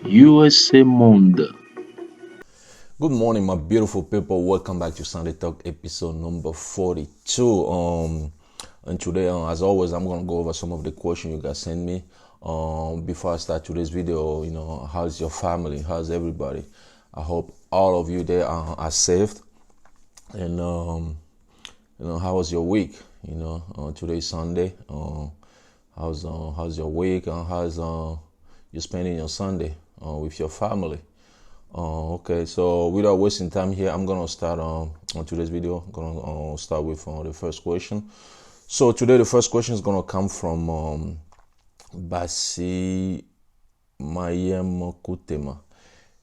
USA Monde. Good morning, my beautiful people. Welcome back to Sunday Talk episode number 42. And today, as always, I'm gonna go over some of the questions you guys sent me. Before I start today's video, how's your family? How's everybody? I hope all of you there are safe. And how was your week? Today's Sunday. How's your week? How's you spending your Sunday with your family? Okay, so without wasting time here, I'm gonna start on today's video. I'm gonna start with the first question. So today, the first question is gonna come from Basi Mayemokutema.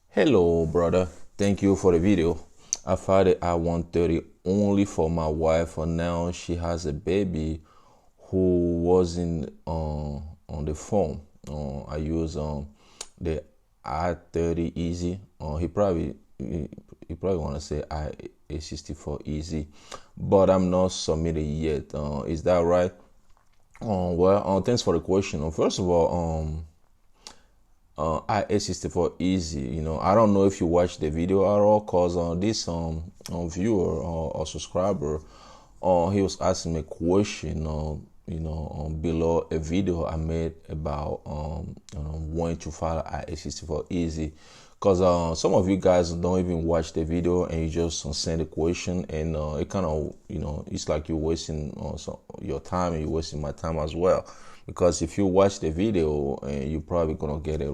Hello, brother. Thank you for the video. I found it at 1:30 only for my wife. For now, she has a baby who wasn't on the phone. I use the I-30 Easy. He probably want to say A64 Easy, but I'm not submitted yet. Is that right? Thanks for the question. First of all, IA64 Easy. I don't know if you watched the video at all, cause this viewer or subscriber, he was asking me a question. Below a video I made about when to file IA64 Easy, cause some of you guys don't even watch the video and you just send a question, and it kind of it's like you're wasting your time, and you're wasting my time as well. Because if you watch the video, you're probably gonna get a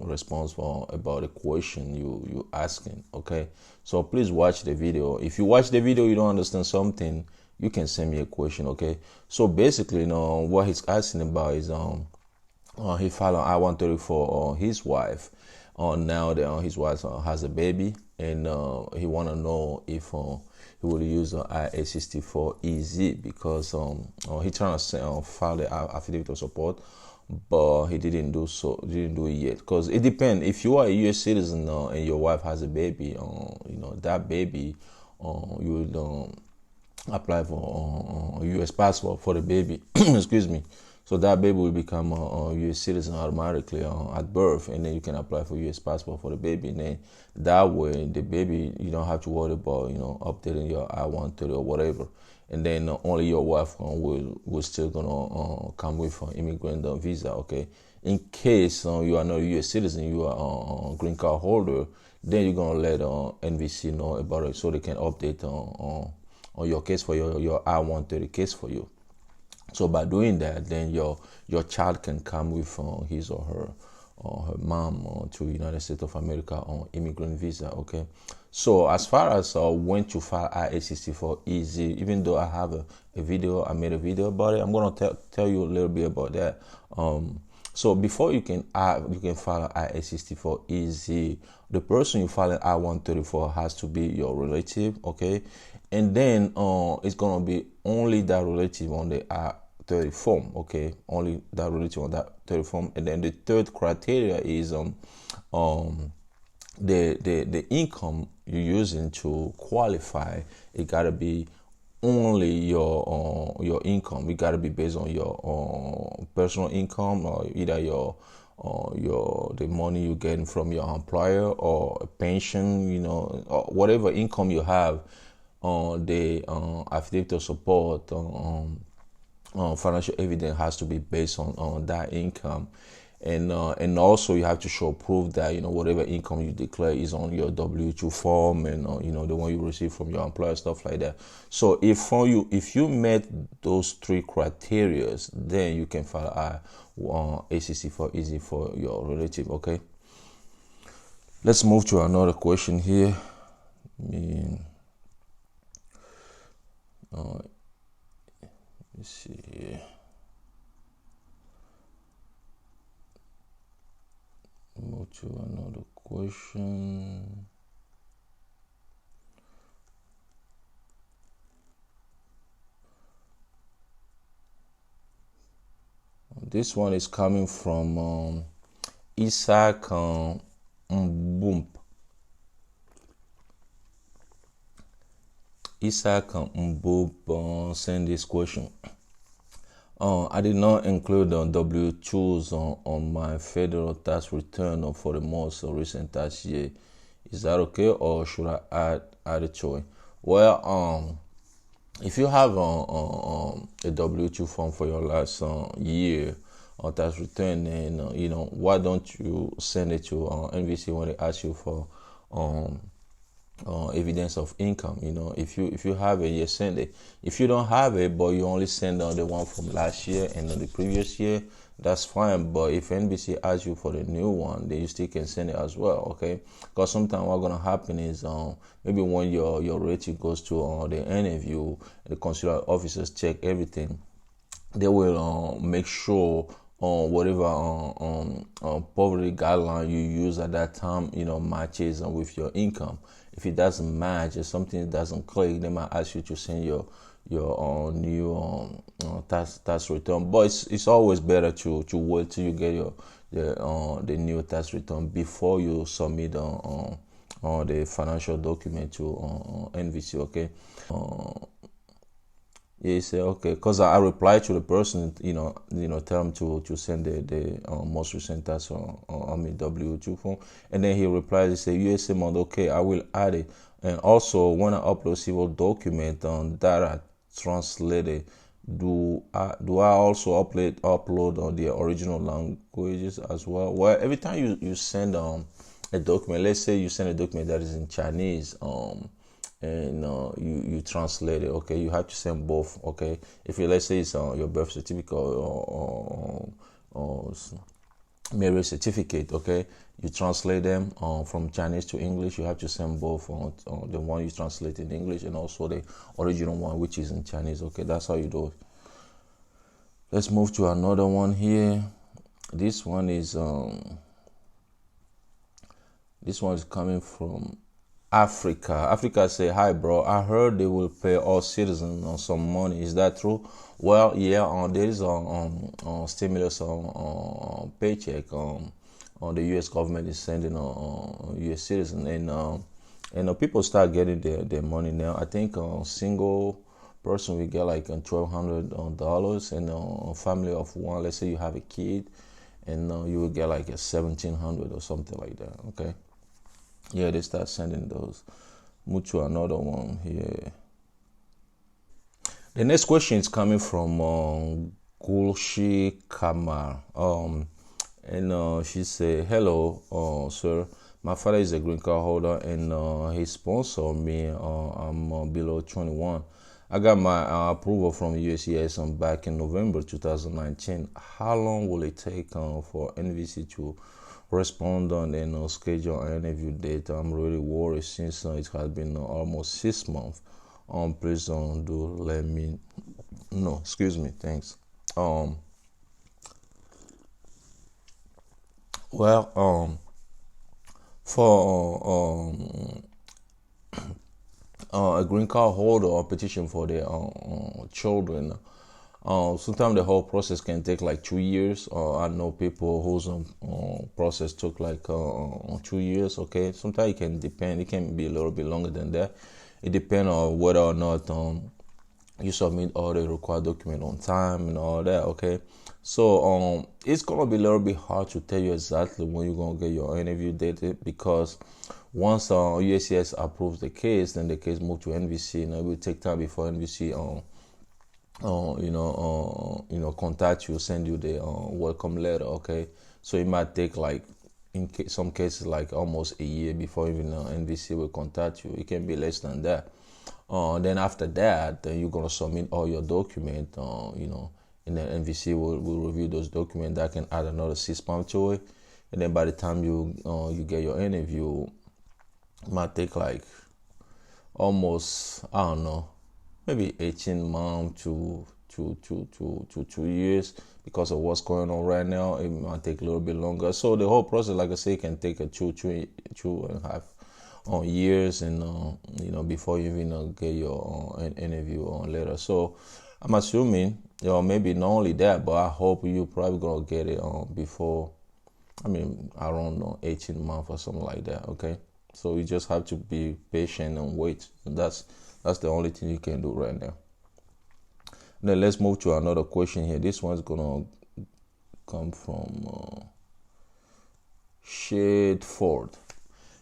response about the question you asking. Okay, so please watch the video. If you watch the video, you don't understand something, you can send me a question. Okay, so basically, what he's asking about is he filed on I-130 for his wife. Now that his wife has a baby, and he want to know if he will use IA64 Easy, because he trying to file the affidavit of support, but he didn't do it yet, because it depends. If you are a U.S. citizen and your wife has a baby, that baby, you will apply for a U.S. passport for the baby. Excuse me. So that baby will become a U.S. citizen automatically at birth, and then you can apply for U.S. passport for the baby. And then that way, the baby, you don't have to worry about updating your I-130 or whatever. And then only your wife will still gonna come with an immigrant visa. Okay. In case you are not a U.S. citizen, you are a green card holder, then you're gonna let NVC know about it, so they can update on your case for your I-130 case for you. So by doing that, then your child can come with his or her mom to United States of America on immigrant visa. Okay. So as far as when to file IA64 Easy, even though I have I made a video about it, I'm gonna tell you a little bit about that. So before you can file IA64 Easy, the person you file an I-130 for has to be your relative. Okay. And then it's gonna be only that relative on the I-30 form. Okay, only that relative on that 30 form. And then the third criteria is the income you're using to qualify. It gotta be only your income. It gotta be based on your personal income, or either the money you're getting from your employer, or a pension, or whatever income you have. The affidavit of support, financial evidence has to be based on that income. And also you have to show proof that whatever income you declare is on your W-2 form, and the one you receive from your employer, stuff like that. So if you met those three criteria, then you can file A64 Easy for your relative. Okay, let's move to another question here. Let me see here. Move to another question. This one is coming from Isaac Mbump. Isaac Mbump send this question. I did not include W-2s on my federal tax return for the most recent tax year. Is that okay, or should I add it to it? Well, if you have a W-2 form for your last year on tax return, then why don't you send it to NVC when they ask you for um, evidence of income? If you have it, you send it. If you don't have it, but you only send the one from last year and the previous year, that's fine. But if NBC asks you for the new one, then you still can send it as well, okay? Because sometimes what's gonna happen is maybe when your rating goes to the interview, the consular officers check everything. They will make sure whatever poverty guideline you use at that time, matches with your income. If it doesn't match or something doesn't click, they might ask you to send your new tax return. But it's always better to wait till you get the new tax return before you submit the financial document to NVC. Okay. Yeah, he said okay, cause I replied to the person, tell him to send the most recent tax on me W-2 form, and then he replied. He said USA mode. Okay, I will add it, and also when I upload civil document that I translated, do I also upload on the original languages as well? Well, every time you send a document, let's say you send a document that is in Chinese, and you translate it, okay, you have to send both, okay? If you, let's say it's your birth certificate or marriage certificate, okay, you translate them from Chinese to English, you have to send both the one you translate in English and also the original one which is in Chinese, okay? That's how you do it. Let's move to another one here. This one is coming from Africa. Africa say, hi bro, I heard they will pay all citizens some money. Is that true? Well, yeah, there is a stimulus paycheck the U.S. government is sending U.S. citizens, and people start getting their money now. I think a single person will get like $1,200, and a family of one, let's say you have a kid, and you will get like a $1,700 or something like that. Okay. Yeah, they start sending those. Move to another one here. The next question is coming from Gulshi Kamar. And she said, hello, sir. My father is a green card holder, and he sponsored me. I'm below 21. I got my approval from USCIS back in November 2019. How long will it take for NVC to respond on and schedule an interview date? I'm really worried since it has been almost 6 months. Please do let me know. Excuse me. Thanks. For a green card holder or petition for their children, sometimes the whole process can take like 2 years. I know people whose process took like 2 years. Okay, sometimes it can depend. It can be a little bit longer than that. It depends on whether or not you submit all the required document on time and all that. Okay, so it's gonna be a little bit hard to tell you exactly when you're gonna get your interview date, because once USCIS approves the case, then the case move to NVC. It will take time before NVC contact you, send you the welcome letter. Okay, so it might take like some cases like almost a year before even NVC will contact you. It can be less than that. Then after that, then you're gonna submit all your document. And then NVC will review those documents. That can add another 6 months to it, and then by the time you get your interview, it might take like almost, I don't know, maybe 18 months to 2 years. Because of what's going on right now, it might take a little bit longer. So the whole process, like I say, can take a two and a half years, and before you even get your interview later. So I'm assuming, maybe not only that, but I hope you probably gonna get it before, I don't know, 18 months or something like that. Okay, so you just have to be patient and wait. And that's the only thing you can do right now. Then let's move to another question here. This one's gonna come from Shade Ford.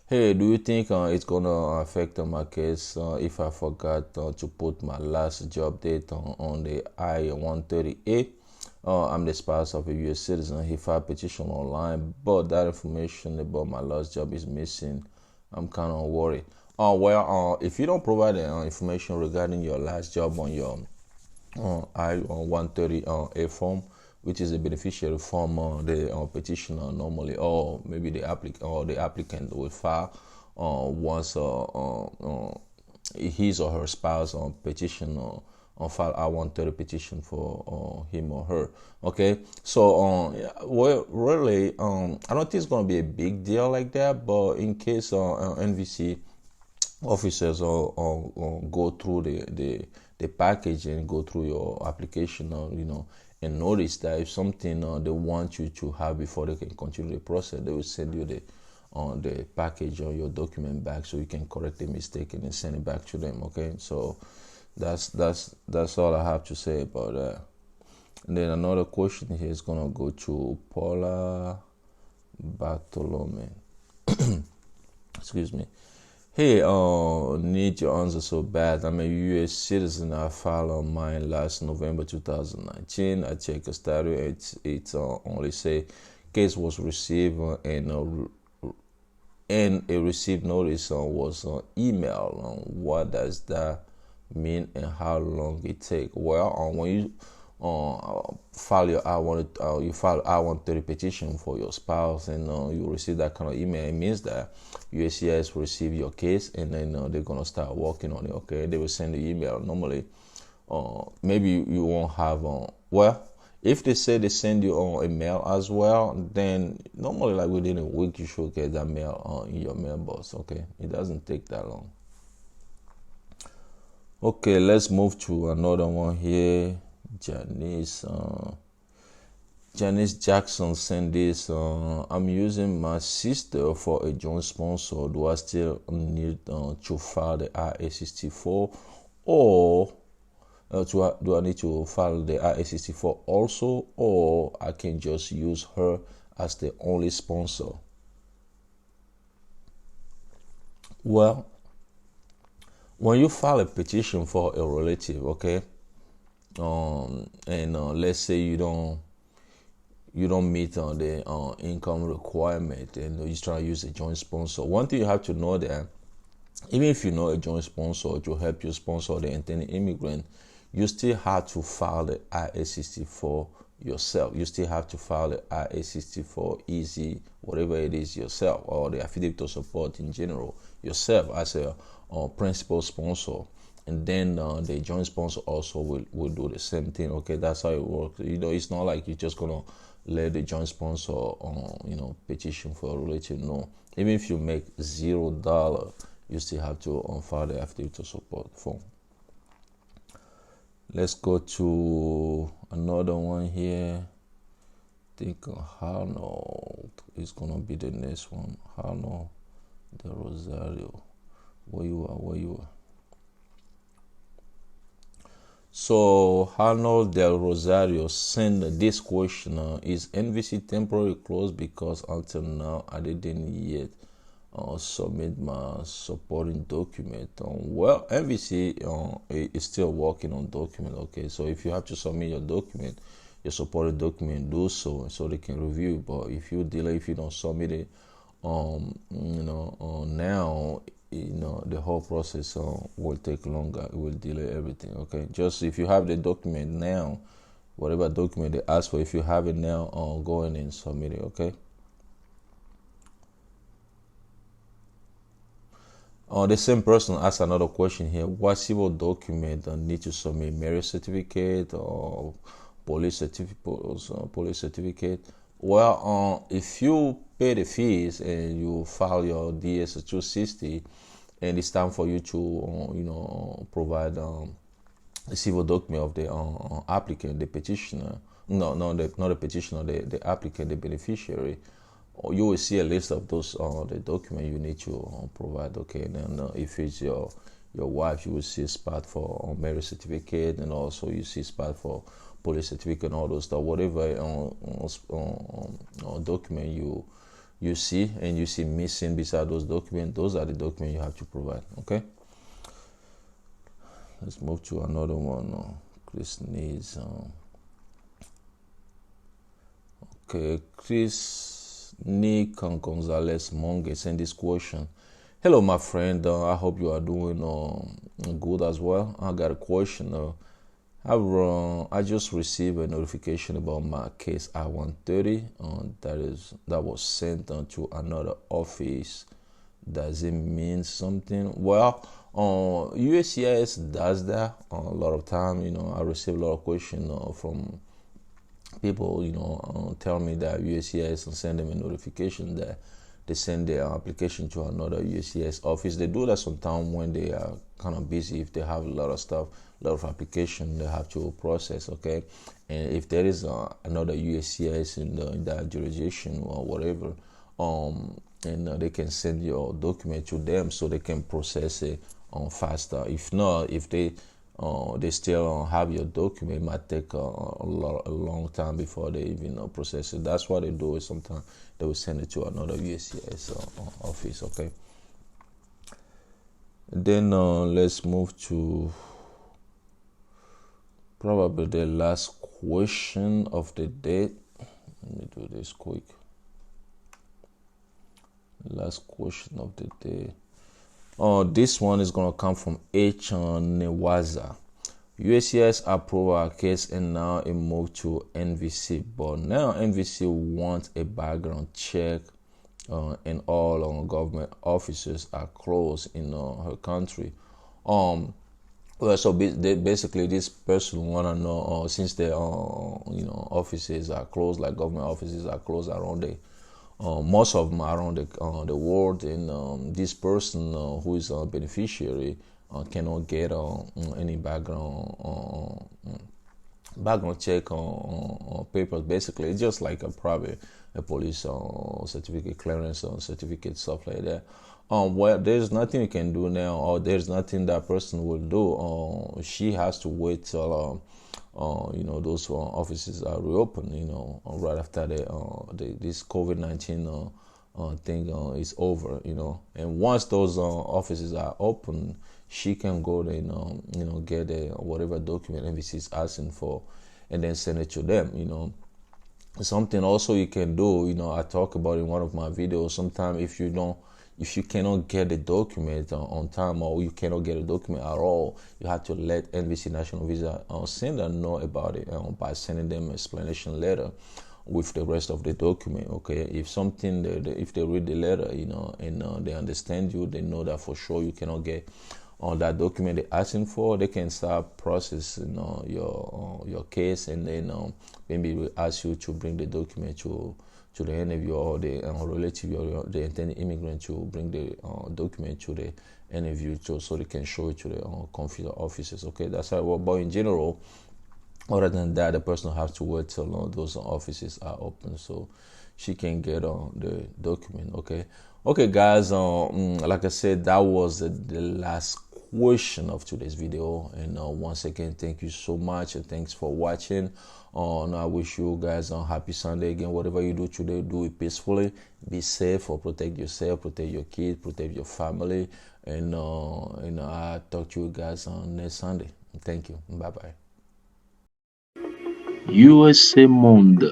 Hey, do you think it's gonna affect my case if I forgot to put my last job date on the I-130A? I'm the spouse of a U.S. citizen. He filed petition online, but that information about my last job is missing. I'm kind of worried. If you don't provide information regarding your last job on your I-130A form, which is a beneficiary form, the petitioner normally, or maybe the applicant will file once his or her spouse petition file I-130 petition for him or her. Okay, so well, really, I don't think it's gonna be a big deal like that, but in case NVC officers go through the package and go through your application, and notice that if something they want you to have before they can continue the process, they will send you the package or your document back so you can correct the mistake and then send it back to them. Okay, so that's all I have to say about that. And then another question here is gonna go to Paula Bartolome. Excuse me. Hey, need your answer so bad. I'm a U.S. citizen. I filed on mine last November 2019. I checked the status. It only say case was received and a received notice was email. What does that mean and how long it take? Well, when you file your I-130 petition for your spouse and you receive that kind of email, it means that USCIS will receive your case and then they're gonna start working on it. Okay, they will send the email. Normally, maybe you won't have if they say they send you a mail as well, then normally like within a week you should get that mail in your mailbox. Okay, it doesn't take that long. Okay, let's move to another one here. Janice Jackson sent this. I'm using my sister for a joint sponsor. Do I still need to file the I-864 or do I need to file the I-864 also, or I can just use her as the only sponsor? Well, when you file a petition for a relative, okay, and let's say you don't meet the income requirement and you're trying to use a joint sponsor, one thing you have to know that even if you know a joint sponsor to help you sponsor the intended immigrant, you still have to file the I-864 yourself. You still have to file the I-864 easy, whatever it is yourself, or the affidavit of support in general yourself as a principal sponsor. And then the joint sponsor also will do the same thing. Okay, that's how it works. It's not like you're just gonna let the joint sponsor petition for a relative. No, even if you make $0, you still have to file the affidavit of support form. Let's go to another one here. I think Arnold is gonna be the next one. Arnold de Rosario. Where you are? So Arnold del Rosario sent this question: is NVC temporarily closed because until now I didn't yet submit my supporting document? Well, NVC is still working on document. Okay, so if you have to submit your document, your supporting document, do so they can review. But if you delay, if you don't submit it, now, the whole process will take longer. It will delay everything. Okay, just if you have the document now, whatever document they ask for, if you have it now, go in and submit it. Okay. The same person asked another question here: what civil document need to submit? Marriage certificate or police certificate? Well, if you pay the fees and you file your DS-260, and it's time for you to provide a civil document of the applicant, the petitioner. No, not the petitioner, the applicant, the beneficiary. You will see a list of those the document you need to provide. Okay, and then if it's your your wife, you will see a spot for marriage certificate, and also you see a spot for police certificate and all those stuff. Whatever document you see and you see missing beside those documents, those are the documents you have to provide. Okay. Let's move to another one. Chris needs. Okay, Chris Nick Gonzalez Monge send this question. Hello, my friend. I hope you are doing good as well. I got a question. I just received a notification about my case I-130 that was sent to another office. Does it mean something? Well, USCIS does that a lot of time. I receive a lot of questions from people, tell me that USCIS send them a notification that they send their application to another USCIS office. They do that sometimes when they are kind of busy. If they have a lot of stuff, a lot of application they have to process, okay? And if there is another USCIS in that jurisdiction or whatever, and they can send your document to them so they can process it faster. If not, if they still have your document, it might take a long time before they even process it. That's what they do. Is sometimes they will send it to another USCIS office. Okay. Then let's move to probably the last question of the day. Let me do this quick. Last question of the day. This one is gonna come from H. Newaza. USCIS approved our case and now it moved to NVC, but now NVC wants a background check, and all government offices are closed in her country. Well, so basically, this person wanna know since the offices are closed, like government offices are closed around the most of them around the world, and this person who is a beneficiary cannot get any background check on papers. Basically, it's just like a police certificate, clearance certificate, stuff like that. Well, there's nothing you can do now, or there's nothing that person will do. She has to wait till those offices are reopened. Right after this COVID-19 thing is over. And once those offices are open, she can go there, get whatever document NVC is asking for, and then send it to them. Something also you can do, I talk about in one of my videos. Sometimes if you cannot get the document on time, or you cannot get a document at all, you have to let NVC National Visa sender know about it by sending them an explanation letter with the rest of the document. Okay, if they read the letter, and they understand you, they know that for sure you cannot get on that document they're asking for, they can start processing your case, and then maybe we ask you to bring the document to the interview, or the relative or the intended immigrant to bring the document to the interview so they can show it to the consular offices. Okay, that's how it works. But in general, other than that, the person has to wait till those offices are open so she can get the document. Okay, guys. Like I said, that was the last question of today's video, and once again, thank you so much, and thanks for watching. And I wish you guys a happy Sunday. Again, whatever you do today, do it peacefully, be safe, or protect yourself, protect your kids, protect your family, and I'll talk to you guys on next Sunday. Thank you. Bye bye. USA Monde.